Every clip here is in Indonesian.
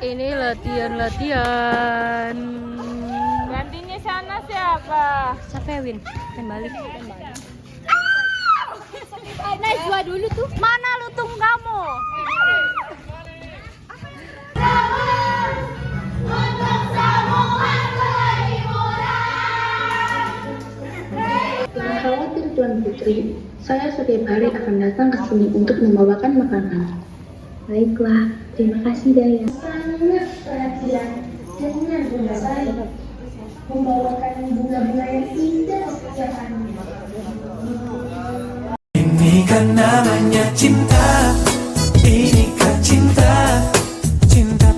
Ini latihan. Gantinya sana siapa? Siapa ya, Win? Kan balik. Nice dua dulu tuh. Mana lutung kamu? Jangan khawatir Tuan Putri, saya setiap hari akan datang ke sini untuk membawakan makanan. Baiklah, terima kasih Daya. Sangat perhatian dengan Bunda Sari, membawakan bunga-bunga yang indah setiap hari. Ini kan namanya cinta, ini kan cinta, cinta.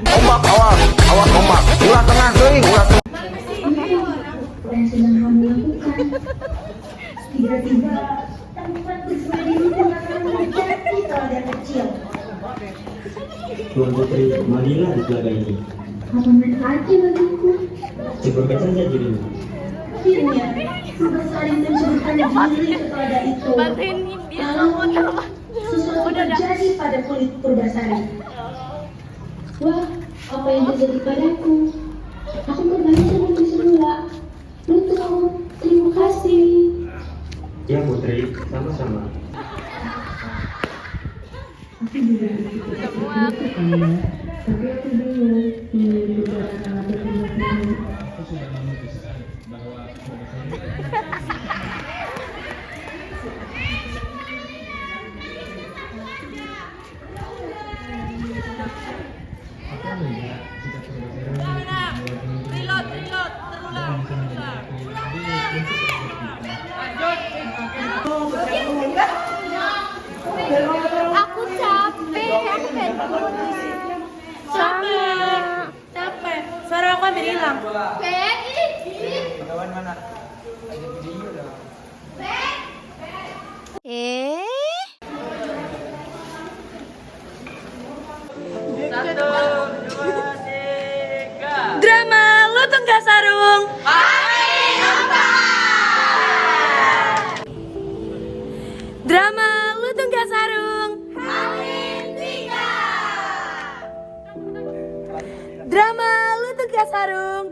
Ombak awas ombak, ulah tengah kering, ulah tengah. Dan sedang kamu lakukan. Tiba-tiba tempat bersemedi itu akan menjadi telaga kecil. Tuan Putri, marilah di telaga ini. Apa manfaatnya bagiku? Coba saja dirimu. Akhirnya, Bunda Sari mencurahkan diri ke telaga itu. Lalu, sesuatu terjadi pada kulit Purbasari. Wah, apa yang terjadi padaku? Aku kembali seperti semula. Lutung, terima kasih. Ya Putri, sama-sama. Aku juga seperti itu kayaknya. Tapi aku bingung memilih beberapa atau tidak ini. Aku sudah memutuskan bahwa Aku capek, aku pengen Capek. Suara aku hampir hilang. Drama Lutung Gak Sarung. Drama Lutung Gak Sarung. Drama Lutung Gak Sarung.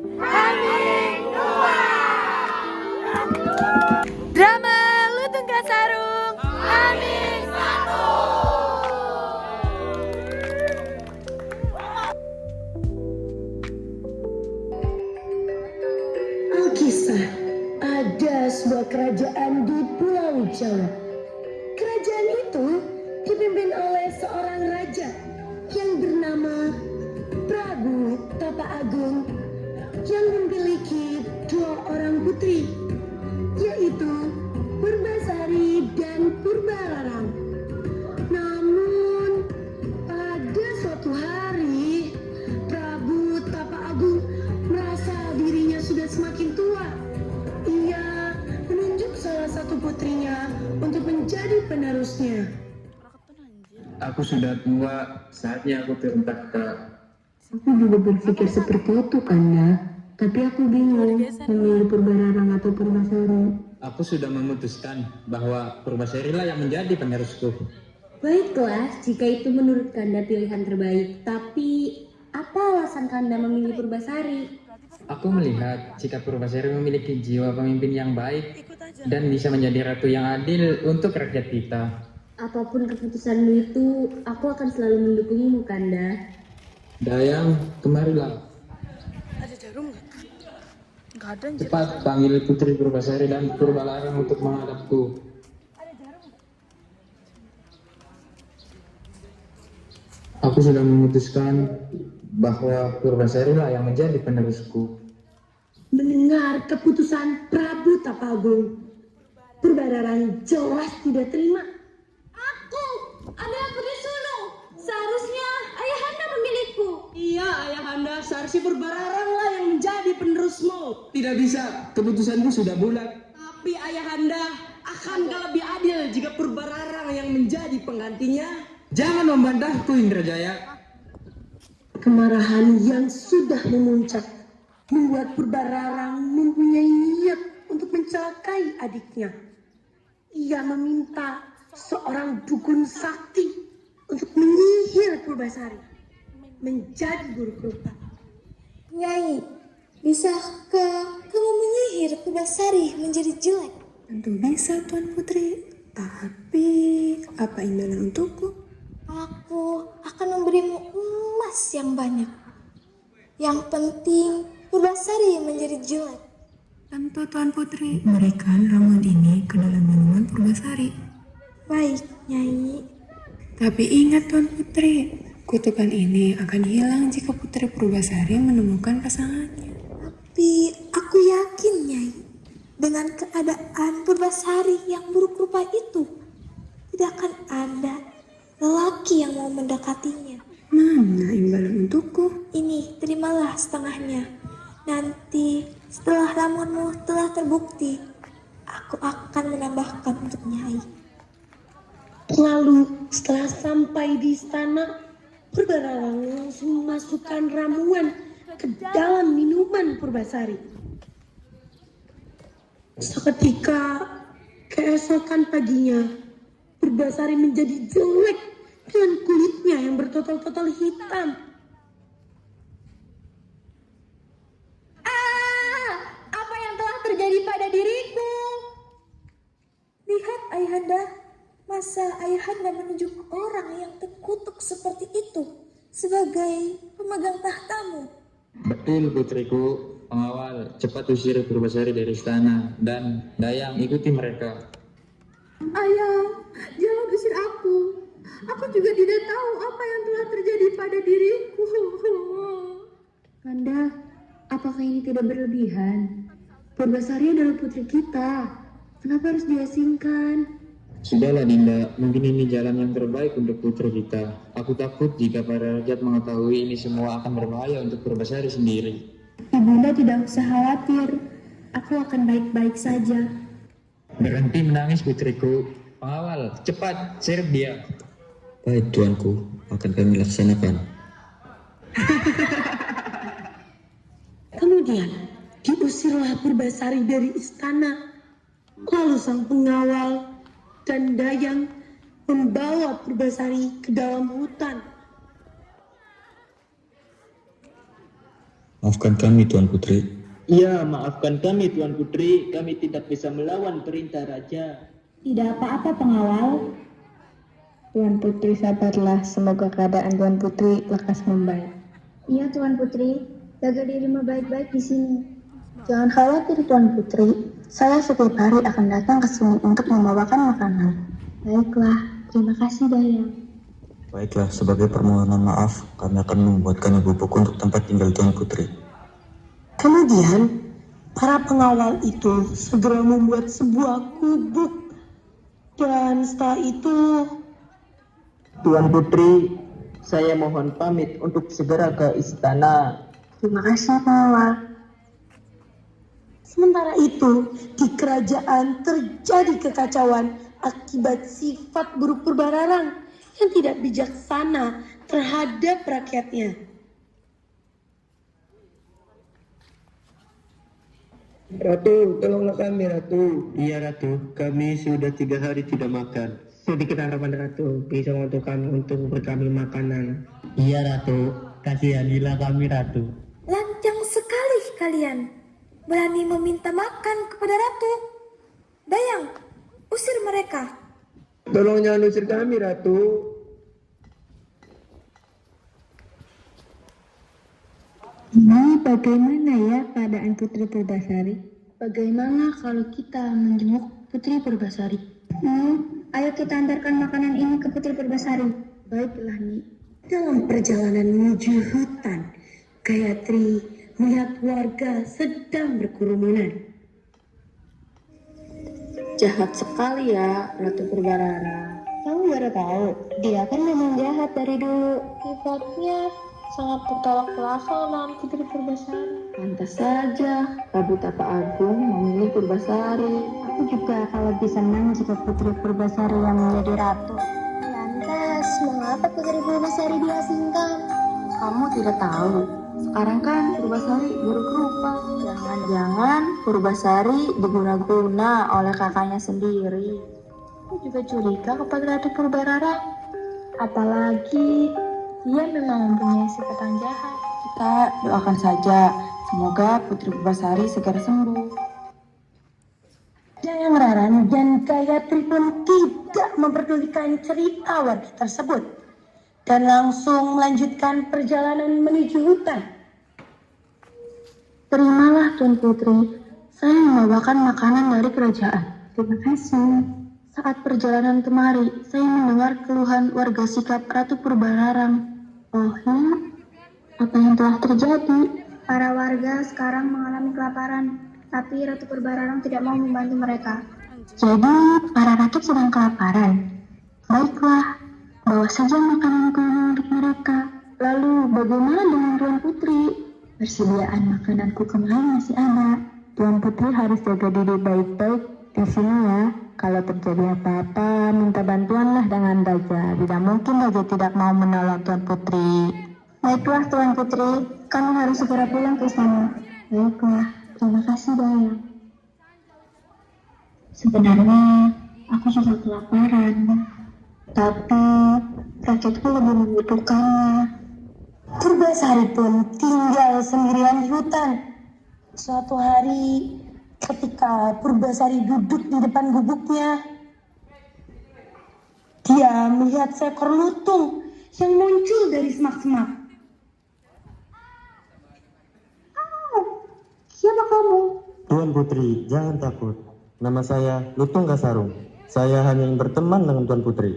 Drama Lutung Gak Sarung. Alkisah, ada sebuah kerajaan di Pulau Jawa. Kerajaan itu dipimpin oleh seorang raja yang bernama Prabu Tapa Agung yang memiliki dua orang putri, yaitu Purbasari dan Purbararang. Namun pada suatu hari Prabu Tapa Agung merasa dirinya sudah semakin tua. Ia menunjuk salah satu putrinya untuk menjadi penerusnya. aku sudah tua, saatnya aku turun takhta. Aku juga berpikir seperti itu Kanda, tapi aku bingung memilih Purbararang atau Purbasari. Aku sudah memutuskan bahwa Purbasari lah yang menjadi penerusku. Baiklah, jika itu menurut Kanda pilihan terbaik, tapi apa alasan Kanda memilih Purbasari? Aku melihat jika Purbasari memiliki jiwa pemimpin yang baik dan bisa menjadi ratu yang adil untuk rakyat kita. Apapun keputusanmu itu, aku akan selalu mendukungmu Kanda. Dayang, kemarilah. Ada jarum nggak? Nggak ada. Cepat panggil Putri Purbasari dan Purbalarang untuk menghadapku. Aku sudah memutuskan bahwa Purbasari lah yang menjadi penerusku. Mendengar keputusan Prabu Tapagung, Purbararang jelas tidak terima. Ada yang pergi sulung. Seharusnya ayahanda memilihku. Iya, ayahanda, seharusnya Purbararang lah yang menjadi penerusmu. Tidak bisa, keputusanku sudah bulat. Tapi ayahanda, akankah lebih adil jika Purbararang yang menjadi penggantinya? Jangan membantahku, Indrajaya. Kemarahan yang sudah memuncak membuat Purbararang mempunyai niat untuk mencelakai adiknya. ia meminta seorang dukun sakti untuk menyihir Purbasari menjadi buruk rupa. Nyai, bisakah kamu menyihir Purbasari menjadi jelek? Tentu bisa, Tuan Putri. Tapi apa imbalan untukku? Aku akan memberimu emas yang banyak. Yang penting Purbasari menjadi jelek. Tentu, Tuan Putri. Berikan ramuan ini ke dalam minuman Purbasari. Baik, Nyai. Tapi ingat, Tuan Putri, kutukan ini akan hilang jika Putri Purbasari menemukan pasangannya. Tapi aku yakin, Nyai, dengan keadaan Purbasari yang buruk rupa itu, tidak akan ada lelaki yang mau mendekatinya. Mana imbalan untukku? Ini, terimalah setengahnya. Nanti setelah ramuanmu telah terbukti, aku akan menambahkan untuk Nyai. Lalu setelah sampai di istana, Purbararang langsung memasukkan ramuan ke dalam minuman Purbasari. Seketika keesokan paginya, Purbasari menjadi jelek dengan kulitnya yang bertotal-total hitam. Apa yang telah terjadi pada diriku? Lihat, Ayahanda. Masa Ayahanda menunjuk orang yang terkutuk seperti itu sebagai pemegang tahtamu? Betul putriku, pengawal, cepat usir Purbasari dari istana dan Dayang ikuti mereka. Ayah, jangan usir aku. Aku juga tidak tahu apa yang telah terjadi pada diriku. Kanda, apakah ini tidak berlebihan? Purbasari adalah putri kita. Kenapa harus diasingkan? Sudahlah Dinda, mungkin ini jalan yang terbaik untuk putri kita. Aku takut jika para rakyat mengetahui ini semua akan berbahaya untuk Purbasari sendiri. Ibunda tidak usah khawatir. Aku akan baik-baik saja. Berhenti menangis putriku. Pengawal, cepat, seret dia. Baik tuanku, akan kami laksanakan. Kemudian diusirlah Purbasari dari istana. Lalu sang pengawal dan Dayang membawa Purbasari ke dalam hutan. Maafkan kami Tuan Putri. Ya, maafkan kami Tuan Putri, kami tidak bisa melawan perintah Raja. Tidak apa-apa pengawal. Tuan Putri sabarlah, semoga keadaan Tuan Putri lekas membaik. Iya Tuan Putri, jaga dirimu baik-baik di sini. Jangan khawatir Tuan Putri, saya setiap hari akan datang ke sini untuk membawakan makanan. Baiklah, terima kasih Dayang. Baiklah, sebagai permohonan maaf, kami akan membuatkan bubuk untuk tempat tinggal Tuan Putri. Kemudian para pengawal itu segera membuat sebuah gubuk. Dan setelah itu Tuan Putri, saya mohon pamit untuk segera ke istana. Terima kasih pengawal. sementara itu di kerajaan terjadi kekacauan akibat sifat buruk Purbararang yang tidak bijaksana terhadap rakyatnya. Ratu, tolonglah kami, Ratu. Iya, Ratu. Kami sudah 3 hari tidak makan. Sedikit harapan, Ratu. Bisa untuk kami makanan. Iya, Ratu. Kasihanilah kami, Ratu. Lancang sekali kalian. Berani meminta makan kepada Ratu. Dayang, usir mereka. Tolong jangan usir kami, Ratu. Ini bagaimana ya keadaan Putri Purbasari? Bagaimana kalau kita menjenguk Putri Purbasari? Ayo kita antarkan makanan ini ke Putri Purbasari. Baiklah, Ni. Dalam perjalanan menuju hutan, Gayatri melihat warga sedang berkerumunan. Jahat sekali ya Ratu Purbarara. Kamu baru tahu, dia kan memang jahat dari dulu. Sifatnya sangat bertolak belakang dengan Putri Purbasari. Pantas saja Prabu Tapa Agung memilih Purbasari. Aku juga kalau bisa senang jika Putri Purbasari yang menjadi ratu. Lantas, mengapa Putri Purbasari diasingkan? Kamu tidak tahu, sekarang kan Purbasari buruk rupa. Jangan-jangan Purbasari diguna-guna oleh kakaknya sendiri. Aku juga curiga kepada Ratu Purbarara. Apalagi dia memang mempunyai sifat yang jahat. Kita doakan saja, semoga Putri Purbasari segera sembuh. Dayang Raran dan Gayatri pun tidak memperdulikan cerita warga tersebut dan langsung melanjutkan perjalanan menuju hutan. Terimalah Tuan Putri, saya membawakan makanan dari kerajaan. Terima kasih. Saat perjalanan kemari, saya mendengar keluhan warga sikap Ratu Purbararang. Oh ya, apa yang telah terjadi? Para warga sekarang mengalami kelaparan, tapi Ratu Purbararang tidak mau membantu mereka. Jadi, para rakyat sedang kelaparan. Baiklah, bawa saja makanan untuk mereka. Lalu, bagaimana dengan Tuan Putri? Persediaan makananku kemarin masih ada. Tuan Putri harus jaga diri baik-baik di sini ya. Kalau terjadi apa-apa, minta bantuanlah dengan Raja. Tidak mungkin Raja tidak mau menolong Tuan Putri. Baiklah Tuan Putri, kamu harus segera pulang ke sana. Baiklah, terima kasih Dayang. Sebenarnya, aku juga kelaparan. Tapi, rakyatku lebih membutuhkannya. Purbasari pun tinggal sendirian di hutan. Suatu hari ketika Purbasari duduk di depan gubuknya, dia melihat seekor lutung yang muncul dari semak-semak. Siapa kamu? Tuan Putri, jangan takut. Nama saya Lutung Kasarung. Saya hanya ingin berteman dengan Tuan Putri.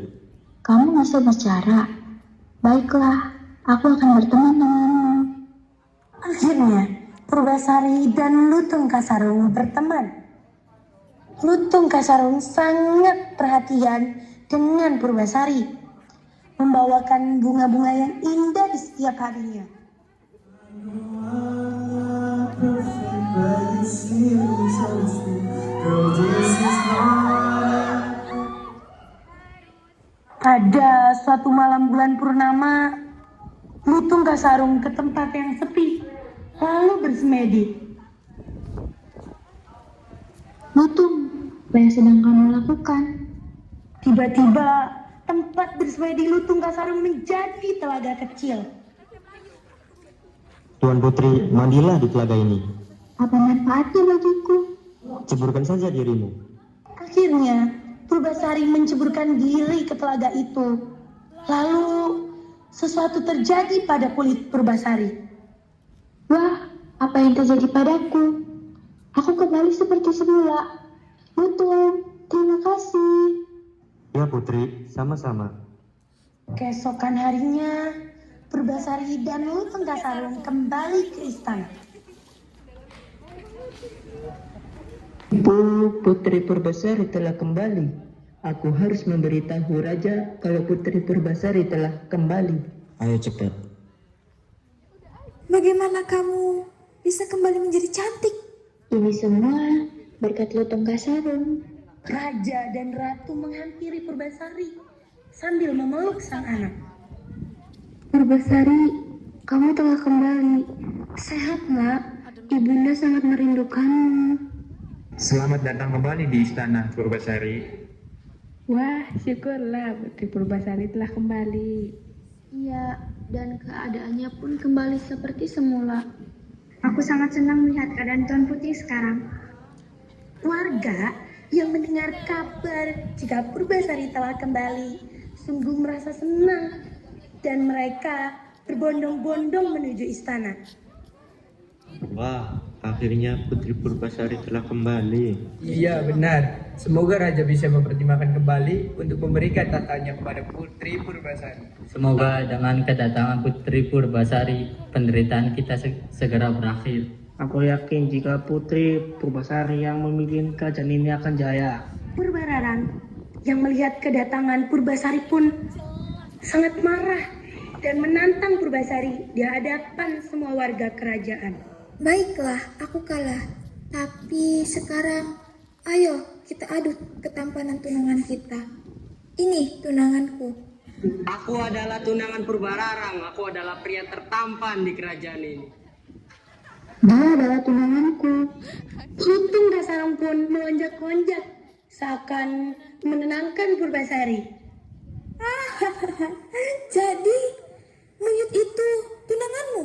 Kamu masih bicara? Baiklah, aku akan berteman denganmu. Akhirnya, Purbasari dan Lutung Kasarung berteman. Lutung Kasarung sangat perhatian dengan Purbasari, membawakan bunga-bunga yang indah di setiap harinya. Pada suatu malam bulan purnama, Lutung Kasarung ke tempat yang sepi, lalu bersemedi. Lutung, apa yang sedang kamu lakukan? Tiba-tiba, tempat bersemedi Lutung Kasarung menjadi telaga kecil. Tuan Putri, mandilah di telaga ini. Apa manfaatnya bagiku? Ceburkan saja dirimu. Akhirnya, Purbasari menceburkan diri ke telaga itu. Lalu, sesuatu terjadi pada kulit Purbasari. Wah, apa yang terjadi padaku? Aku kembali seperti semula. Lutung, terima kasih. Ya Putri, sama-sama. Keesokan harinya, Purbasari dan Lutung Kasarung kembali ke istana. Putri Purbasari telah kembali. Aku harus memberitahu Raja kalau Putri Purbasari telah kembali. Ayo cepat. Bagaimana kamu bisa kembali menjadi cantik? Ini semua berkat Lutung Kasarung. Raja dan Ratu menghampiri Purbasari sambil memeluk sang anak. Purbasari, kamu telah kembali. Sehat nak? Ibunda sangat merindukanmu. Selamat datang kembali di istana Purbasari. Wah, syukurlah Putri Purbasari telah kembali. Iya, dan keadaannya pun kembali seperti semula. Aku sangat senang melihat keadaan Tuan Putri sekarang. Warga yang mendengar kabar jika Purbasari telah kembali sungguh merasa senang dan mereka berbondong-bondong menuju istana. Wah, akhirnya Putri Purbasari telah kembali. Iya benar. Semoga Raja bisa mempertimbangkan kembali untuk memberikan tatanya kepada Putri Purbasari. Semoga dengan kedatangan Putri Purbasari, penderitaan kita segera berakhir. Aku yakin jika Putri Purbasari yang memimpin kerajaan ini akan jaya. Purbararang yang melihat kedatangan Purbasari pun sangat marah dan menantang Purbasari di hadapan semua warga kerajaan. Baiklah, aku kalah. Tapi sekarang, ayo kita adu ketampanan tunangan kita. Ini tunanganku. Aku adalah tunangan Purbararang. Aku adalah pria tertampan di kerajaan ini. Dia adalah tunanganku. Lutung Kasarung pun melonjak-lonjak seakan menenangkan Purbasari. Jadi, monyet itu tunanganmu?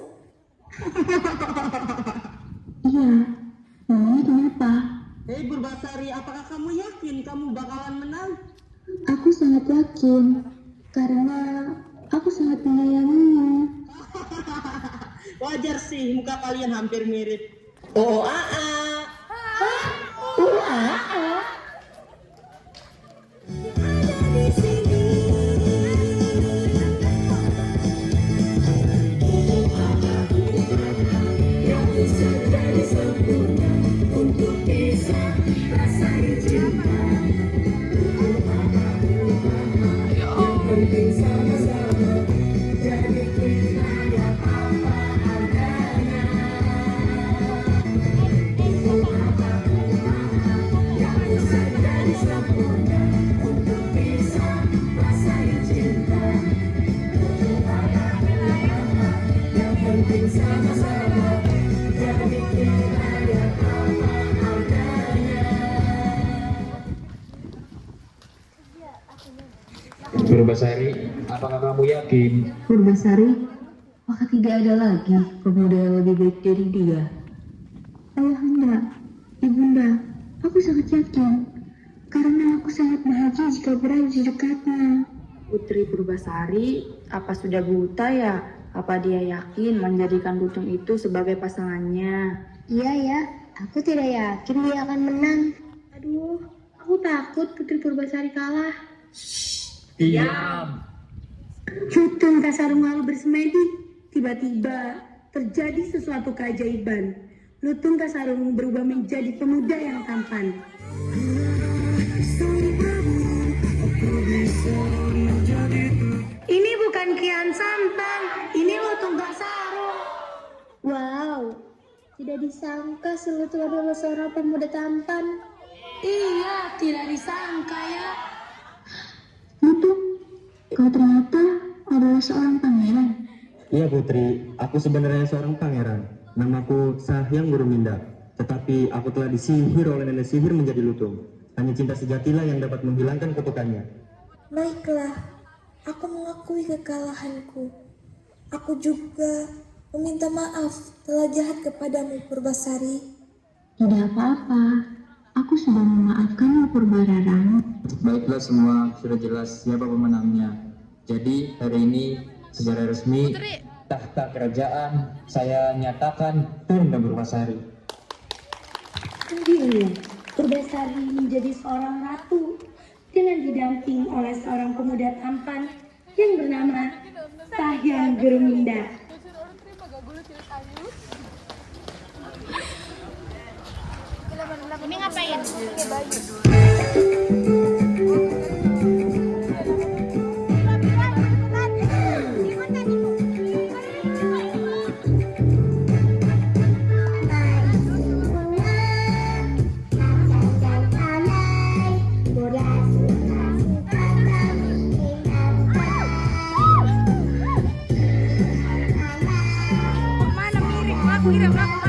Iya, memangnya kenapa? Hei Purbasari, apakah kamu yakin kamu bakalan menang? Aku sangat yakin, karena aku sangat menyayanginya. Wajar sih, muka kalian hampir mirip. Oh, aa. Purbasari, apakah kamu yakin? Purbasari, maka tidak ada lagi pemuda yang lebih baik dari dia. Ayahanda, ibunda, aku sangat yakin, karena aku sangat bahagia jika berada di dekatnya. Putri Purbasari, apa sudah buta ya? Apa dia yakin menjadikan Lutung itu sebagai pasangannya? Iya ya, aku tidak yakin dia akan menang. Aduh, aku takut Putri Purbasari kalah. Diam. Lutung Kasarung lalu bersemedi. Tiba-tiba terjadi sesuatu keajaiban. Lutung Kasarung berubah menjadi pemuda yang tampan. Ini bukan Kian Santang, ini Lutung Kasarung. Wow, tidak disangka Lutung adalah seorang pemuda tampan. Iya, tidak disangka ya. Lutung, kau ternyata adalah seorang pangeran. Iya Putri, aku sebenarnya seorang pangeran. Namaku Sahyang Guruminda. Tetapi aku telah disihir oleh nenek sihir menjadi lutung. Hanya cinta sejatilah yang dapat menghilangkan kutukannya. Baiklah, aku mengakui kekalahanku. Aku juga meminta maaf telah jahat kepadamu, Purbasari. Tidak apa-apa, aku sudah memaafkanmu Purbararang. Baiklah semua, sudah jelas siapa pemenangnya. Jadi hari ini secara resmi tahta kerajaan saya nyatakan turun ke Purbasari. Sendiri, Purbasari menjadi seorang ratu dengan didamping oleh seorang pemuda tampan yang bernama Sahyang Guruminda. Ini ngapain? Mana mirip aku,